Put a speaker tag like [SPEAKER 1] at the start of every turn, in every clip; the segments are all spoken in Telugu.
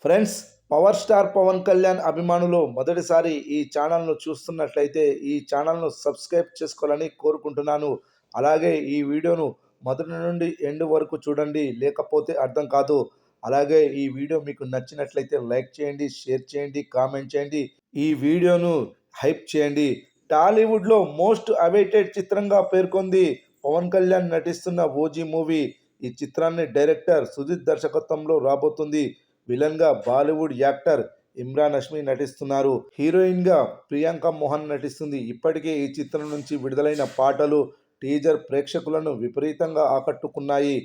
[SPEAKER 1] Friends, power star Pawan Kalyan అభిమానులు మొదటిసారి ఈ ఛానల్ను చూస్తున్నట్లయితే ఈ ఛానల్ను సబ్స్క్రైబ్ చేసుకోవాలని కోరుకుంటున్నాను. అలాగే ఈ వీడియోను మొదటి నుండి ఎండ్ వరకు చూడండి, లేకపోతే అర్థం కాదు. అలాగే ఈ వీడియో మీకు నచ్చినట్లయితే లైక్ చేయండి, షేర్ చేయండి, కామెంట్ చేయండి. ఈ వీడియోను హైప్ చేయండి. టాలీవుడ్లో మోస్ట్ అవైటెడ్ చిత్రంగా పేర్కొంది పవన్ కళ్యాణ్ నటిస్తున్న ఓజీ మూవీ. ఈ చిత్రాన్ని డైరెక్టర్ సుజిత్ దర్శకత్వంలో రాబోతుంది. విలన్ గా బాలీవుడ్ యాక్టర్ ఇమ్రాన్ హష్మి నటిస్తున్నారు. హీరోయిన్ గా ప్రియాంక మోహన్ నటిస్తుంది. ఇప్పటికే ఈ చిత్రం నుంచి విడుదలైన పాటలు, టీజర్ ప్రేక్షకులను విపరీతంగా ఆకట్టుకున్నాయి.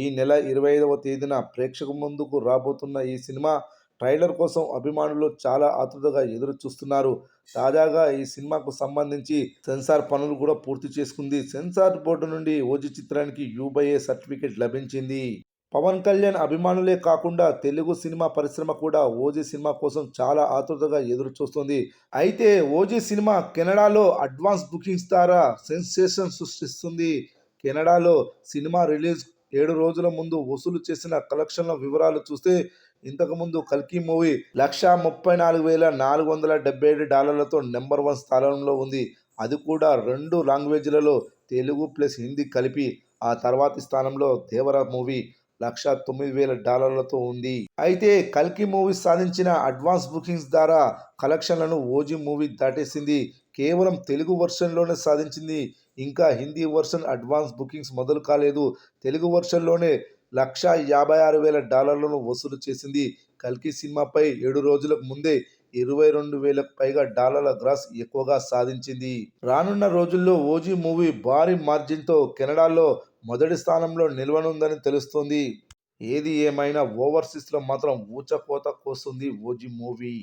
[SPEAKER 1] ఈ నెల 25వ తేదీన ప్రేక్షకు ముందుకు రాబోతున్న ఈ సినిమా ట్రైలర్ కోసం అభిమానులు చాలా ఆతృతగా ఎదురు చూస్తున్నారు. తాజాగా ఈ సినిమాకు సంబంధించి సెన్సార్ పనులు కూడా పూర్తి చేసుకుంది. సెన్సార్ బోర్డు నుండి ఓజీ చిత్రానికి యూబైఏ సర్టిఫికెట్ లభించింది. పవన్ కళ్యాణ్ అభిమానులే కాకుండా తెలుగు సినిమా పరిశ్రమ కూడా ఓజీ సినిమా కోసం చాలా ఆతృతగా ఎదురు చూస్తుంది. అయితే ఓజీ సినిమా కెనడాలో అడ్వాన్స్ బుకింగ్స్ ద్వారా సెన్సేషన్ సృష్టిస్తుంది. కెనడాలో సినిమా రిలీజ్ 7 రోజుల ముందు వసూలు చేసిన కలెక్షన్ల వివరాలు చూస్తే ఇంతకుముందు కల్కి మూవీ $134,477 నెంబర్ 1 స్థానంలో ఉంది. అది కూడా 2 లాంగ్వేజ్లలో తెలుగు ప్లస్ హిందీ కలిపి. ఆ తర్వాతి స్థానంలో దేవర మూవీ $109,000 ఉంది. అయితే కల్కి మూవీ సాధించిన అడ్వాన్స్ బుకింగ్స్ ద్వారా కలెక్షన్లను ఓజీ మూవీ దాటేసింది. కేవలం తెలుగు వర్షన్లోనే సాధించింది. ఇంకా హిందీ వర్షన్ అడ్వాన్స్ బుకింగ్స్ మొదలు కాలేదు. తెలుగు వర్షన్లోనే $156,000 వసూలు చేసింది. కల్కి సినిమాపై 7 రోజులకు ముందే 22,000కు పైగా డాలర్ల గ్రాస్ ఎక్కువగా సాధించింది. రానున్న రోజుల్లో ఓజీ మూవీ భారీ మార్జిన్తో కెనడాలో మొదటి స్థానంలో నిలవనుందని తెలుస్తోంది. ఏది ఏమైనా ఓవర్సీస్లో మాత్రం ఊచకోత కోస్తుంది ఓజీ మూవీ.